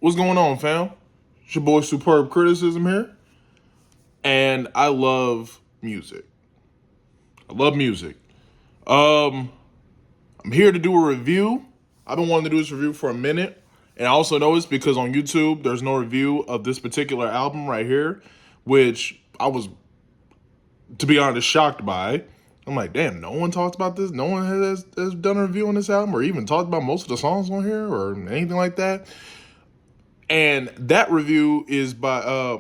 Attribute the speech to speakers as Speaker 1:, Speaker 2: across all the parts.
Speaker 1: What's going on, fam? It's your boy Superb Criticism here, and I love music. I love music. Um, I'm here to do a review. I've been wanting to do this review for a minute, and I also noticed because on YouTube there's no review of this particular album right here, which I was, to be honest, shocked by. I'm like, damn, no one talks about this. No one has done a review on this album, or even talked about most of the songs on here, or anything like that. And that review is by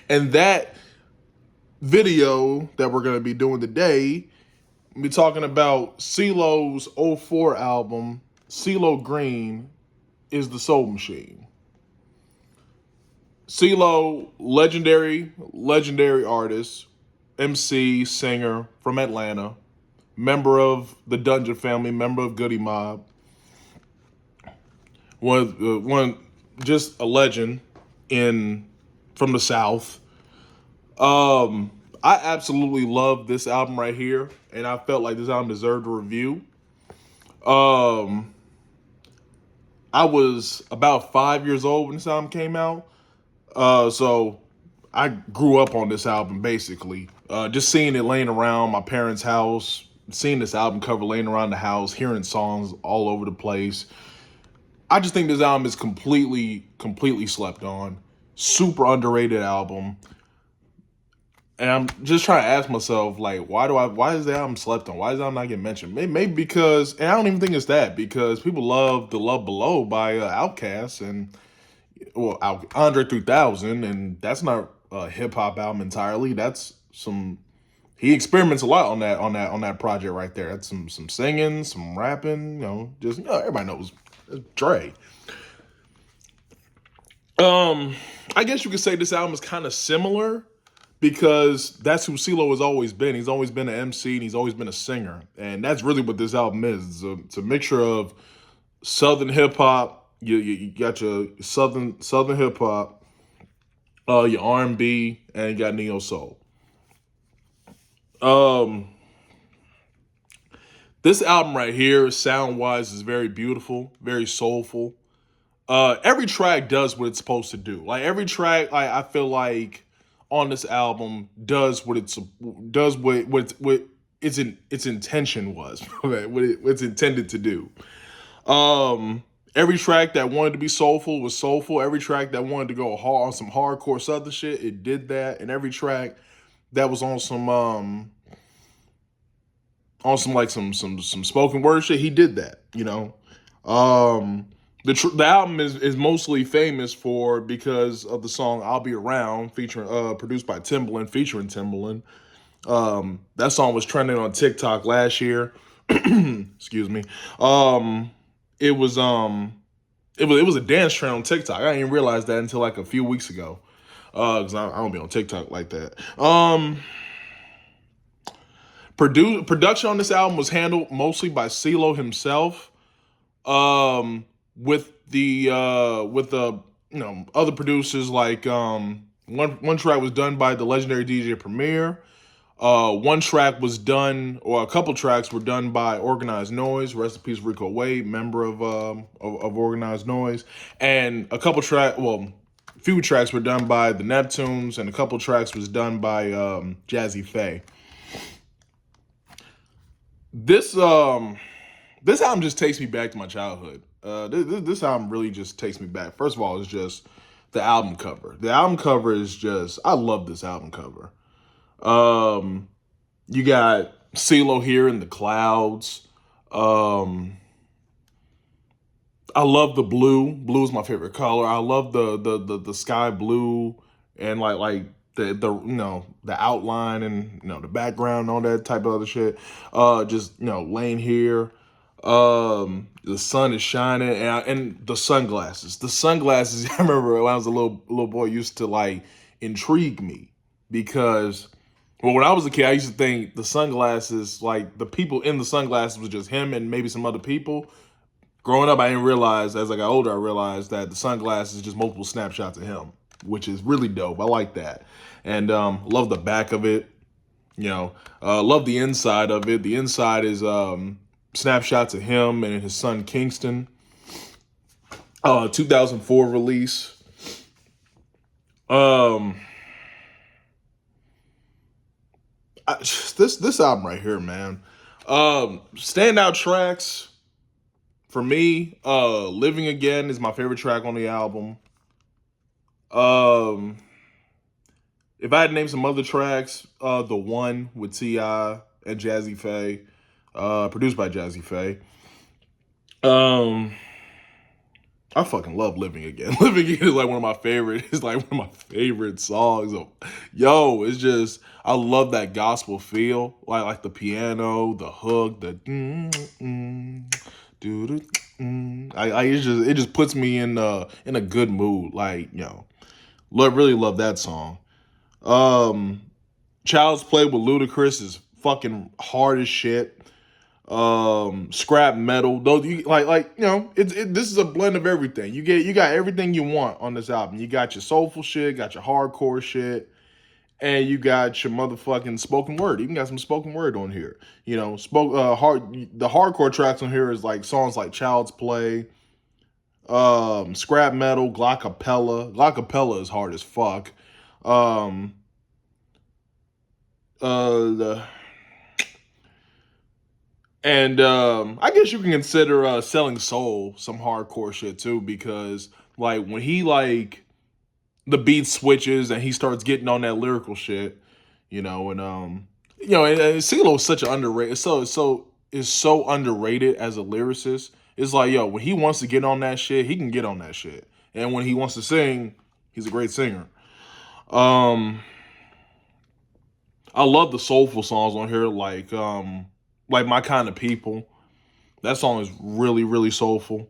Speaker 1: and that video that we're going to be doing today, we're talking about Cee-Lo's '04 album. Cee-Lo Green is the Soul Machine. Cee-Lo, legendary artist, MC, singer from Atlanta, member of the Dungeon family, member of Goody Mob. One, just a legend in from the South. I absolutely love this album right here, and I felt like this album deserved a review. I was about 5 years old when this album came out, so I grew up on this album basically. Just seeing it laying around my parents' house, seeing this album cover laying around the house, hearing songs all over the place. I just think this album is completely slept on. Super underrated album. And I'm just trying to ask myself, like, why is the album slept on? Why is the album not getting mentioned? Maybe because, and I don't even think it's that, because people love The Love Below by Outkast and, well, Andre 3000, and that's not a hip hop album entirely. That's he experiments a lot on that project right there. That's some singing, some rapping, just, everybody knows it's Dre. I guess you could say this album is kind of similar because that's who Cee-Lo has always been. He's always been an MC and he's always been a singer. And that's really what this album is. It's a mixture of Southern hip hop. You got your Southern hip hop, your R&B, and you got neo soul. This album right here, sound wise, is very beautiful, very soulful. Every track does what it's supposed to do. Like every track, I feel like on this album does what its intention was, what it's intended to do. Every track that wanted to be soulful was soulful. Every track that wanted to go hard on some hardcore Southern shit, it did that. And every track that was on some some spoken word shit, he did that. The album is mostly famous because of the song "I'll Be Around," featuring produced by Timbaland, featuring Timbaland. That song was trending on TikTok last year. Excuse me. It was a dance trend on TikTok. I didn't even realize that until like a few weeks ago. Because I don't be on TikTok like that. Production on this album was handled mostly by Cee-Lo himself. With the other producers, like one track was done by the legendary DJ Premier. One track was done, or a couple tracks were done by Organized Noise. Rest in peace, Rico Wade, member of Organized Noise. And few tracks were done by the Neptunes, and a couple tracks was done by Jazzy Faye. This album just takes me back to my childhood. This album really just takes me back. First of all, it's just the album cover. The album cover is just, I love this album cover. You got Cee-Lo here in the clouds. I love the blue. Blue is my favorite color. I love the sky blue and like the outline and the background and all that type of other shit. Just laying here. The sun is shining and the sunglasses. The sunglasses, I remember when I was a little boy, used to like intrigue me because, well, when I was a kid, I used to think the sunglasses, like the people in the sunglasses was just him and maybe some other people. Growing up, I didn't realize, as I got older, I realized that the sunglasses is just multiple snapshots of him, which is really dope. I like that. And love the back of it. Love the inside of it. The inside is snapshots of him and his son Kingston. 2004 release. Um, I, this album right here, man. Standout tracks for me. Living Again is my favorite track on the album. Um, if I had to name some other tracks, The One with T.I. and Jazzy Faye, produced by Jazzy Faye. Um, I fucking love Living Again. Living Again is like one of my favorite. It's like one of my favorite songs. Yo, it's just I love that gospel feel, like the piano, the hook, the do do. I it just puts me in a good mood. Like really love that song. Um, Child's Play with Ludacris is fucking hard as shit. Scrap metal. Those this is a blend of everything. You got everything you want on this album. You got your soulful shit, got your hardcore shit, and you got your motherfucking spoken word. You even got some spoken word on here. The hardcore tracks on here is like songs like Child's Play, scrap metal, Glockapella. Glockapella is hard as fuck. Um the And I guess you can consider Selling Soul some hardcore shit too, because like when he like the beat switches and he starts getting on that lyrical shit, and Cee-Lo is such an underrated, is so underrated as a lyricist. It's like when he wants to get on that shit, he can get on that shit, and when he wants to sing, he's a great singer. Um, I love the soulful songs on here, like My Kind of People. That song is really, really soulful.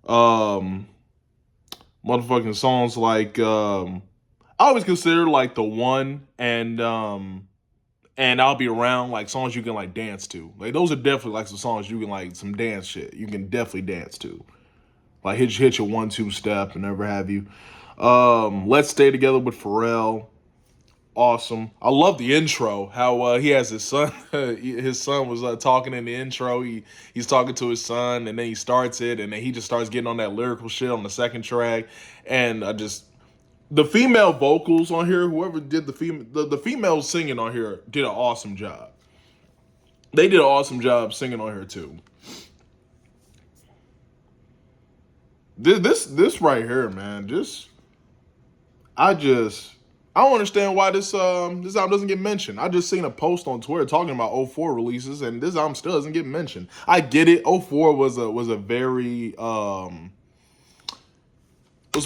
Speaker 1: Um, Motherfucking songs like I always consider like The One and I'll Be Around, like songs you can like dance to. Like those are definitely like some songs you can like some dance shit. You can definitely dance to. Like hit your 1-2 step and never have you. Let's Stay Together with Pharrell. Awesome. I love the intro. How he has his son. His son was talking in the intro. He's talking to his son, and then he starts it, and then he just starts getting on that lyrical shit on the second track. And I just the female vocals on here. Whoever did the female singing on here did an awesome job. They did an awesome job singing on here too. This right here, man. I just I don't understand why this album doesn't get mentioned. I just seen a post on Twitter talking about '04 releases, and this album still doesn't get mentioned. I get it. '04 was a very what's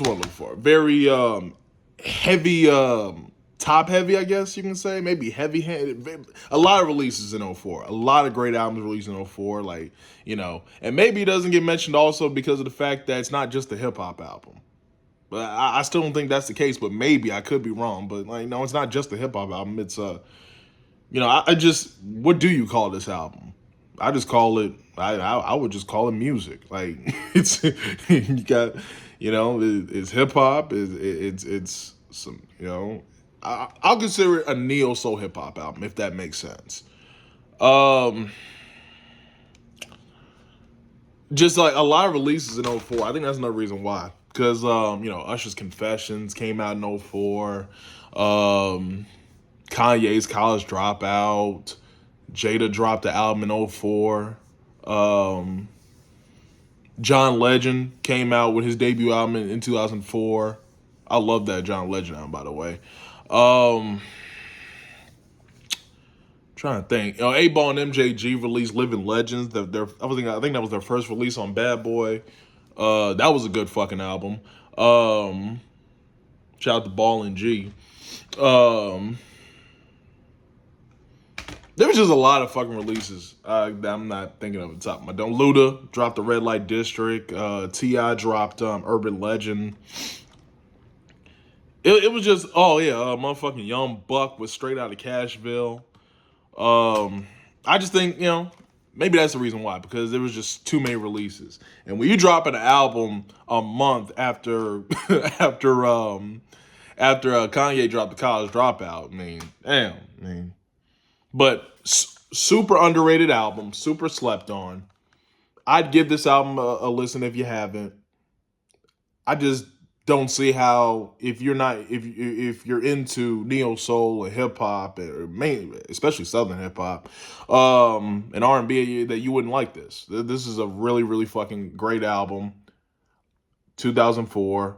Speaker 1: what I'm looking for? Very heavy top heavy, I guess you can say. Maybe heavy handed. A lot of releases in '04. A lot of great albums released in '04, and maybe it doesn't get mentioned also because of the fact that it's not just a hip hop album. But I still don't think that's the case. But maybe I could be wrong. But no, it's not just a hip hop album. It's I just what do you call this album? I just call it. I would just call it music. Like it's you got it's hip hop. It's some I'll consider it a neo soul hip hop album if that makes sense. Um, just like a lot of releases in '04. I think that's another reason why. Because Usher's Confessions came out in '04. Kanye's College Dropout. Jada dropped the album in '04. John Legend came out with his debut album in 2004. I love that John Legend album, by the way. Trying to think. 8 Ball and MJG released Living Legends. I think that was their first release on Bad Boy. That was a good fucking album. Shout out to Ball and G. There was just a lot of fucking releases that I'm not thinking of at the top of my dome. Luda dropped the Red Light District. T.I. dropped Urban Legend. It was just, motherfucking Young Buck was straight out of Cashville. I just think, maybe that's the reason why, because there was just too many releases. And when you drop an album a month after Kanye dropped the College Dropout, I mean, damn, But super underrated album, super slept on. I'd give this album a listen if you haven't. I just don't see how if you're into neo soul and hip hop, or mainly especially southern hip hop, and R&B, that you wouldn't like this. This is a really really fucking great album. 2004.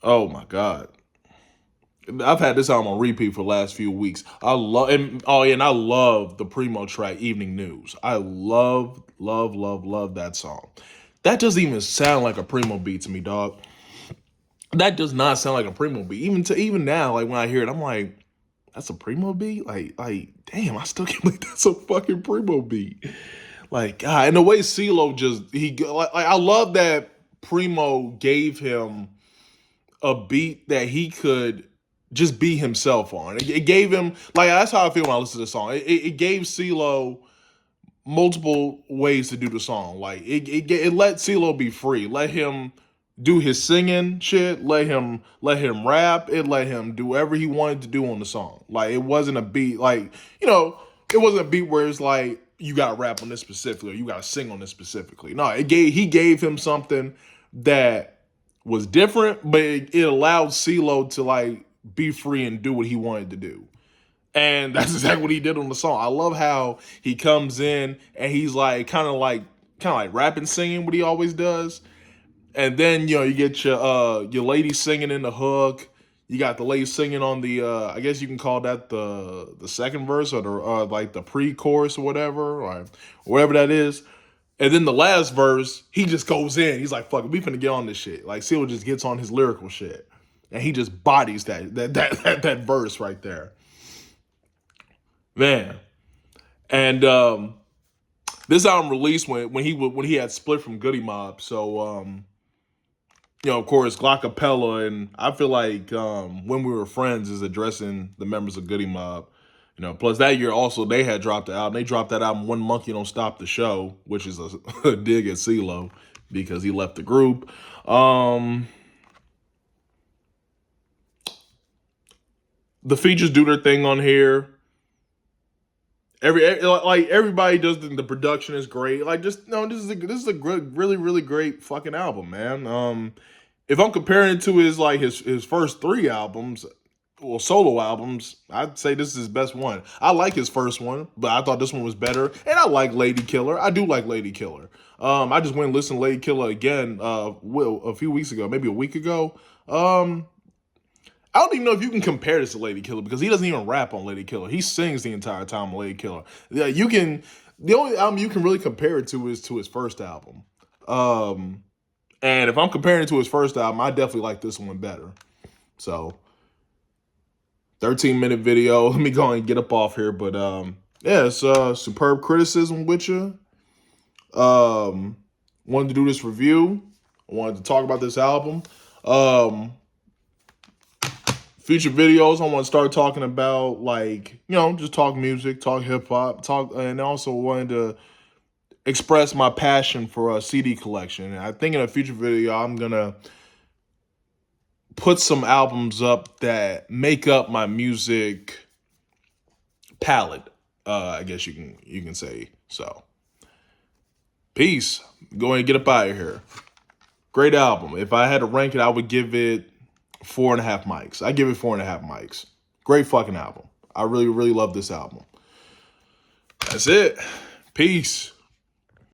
Speaker 1: Oh my god. I've had this album on repeat for the last few weeks. I love and oh yeah, and I love the Primo track "Evening News." I love that song. That doesn't even sound like a Primo beat to me, dog. That does not sound like a Primo beat. Even now, like when I hear it, I'm like, that's a Primo beat. Damn, I still can't believe that's a fucking Primo beat. Like, God, and the way Cee-Lo I love that Primo gave him a beat that he could just be himself on. It gave him, like, that's how I feel when I listen to the song. It gave Cee-Lo multiple ways to do the song. Like, it let Cee-Lo be free. Let him do his singing shit. Let him rap. It let him do whatever he wanted to do on the song. Like, it wasn't a beat, like, it wasn't a beat where it's like, you gotta rap on this specifically, or you gotta sing on this specifically. No, he gave him something that was different, but it allowed Cee-Lo to like be free and do what he wanted to do. And that's exactly what he did on the song. I love how he comes in and he's like kind of like rapping, singing what he always does. And then you get your lady singing in the hook. You got the lady singing on the I guess you can call that the second verse, or the like the pre-chorus or whatever, or whatever that is. And then the last verse, he just goes in. He's like, "Fuck it, we finna get on this shit." Like, Seal just gets on his lyrical shit, and he just bodies that verse right there, man. And this album released when he had split from Goody Mob. So of course, Glockapella, and I feel like When We Were Friends is addressing the members of Goody Mob. Plus that year also they had dropped the album. They dropped that album, One Monkey Don't Stop the Show, which is a dig at Cee-Lo because he left the group. The features do their thing on here. Everybody does the production is great. Like, just no, this is a really really great fucking album, man. If I'm comparing it to his first three albums, well, solo albums, I'd say this is his best one. I like his first one, but I thought this one was better. And I like Lady Killer. I do like Lady Killer. I just went and listened to Lady Killer again a few weeks ago, maybe a week ago. I don't even know if you can compare this to Lady Killer because he doesn't even rap on Lady Killer. He sings the entire time on Lady Killer. Yeah, the only album you can really compare it to is to his first album. And if I'm comparing it to his first album, I definitely like this one better. So 13-minute video. Let me go and get up off here. But yeah, it's superb criticism with you. Wanted to do this review. I wanted to talk about this album. Future videos, I want to start talking about just talk music, talk hip hop, and also wanted to express my passion for a CD collection. And I think in a future video, I'm gonna put some albums up that make up my music palette. I guess you can say so. Peace. Go ahead and get up out of here. Great album. If I had to rank it, I would give it 4.5 mics. I give it 4.5 mics. Great fucking album. I really, really love this album. That's it. Peace.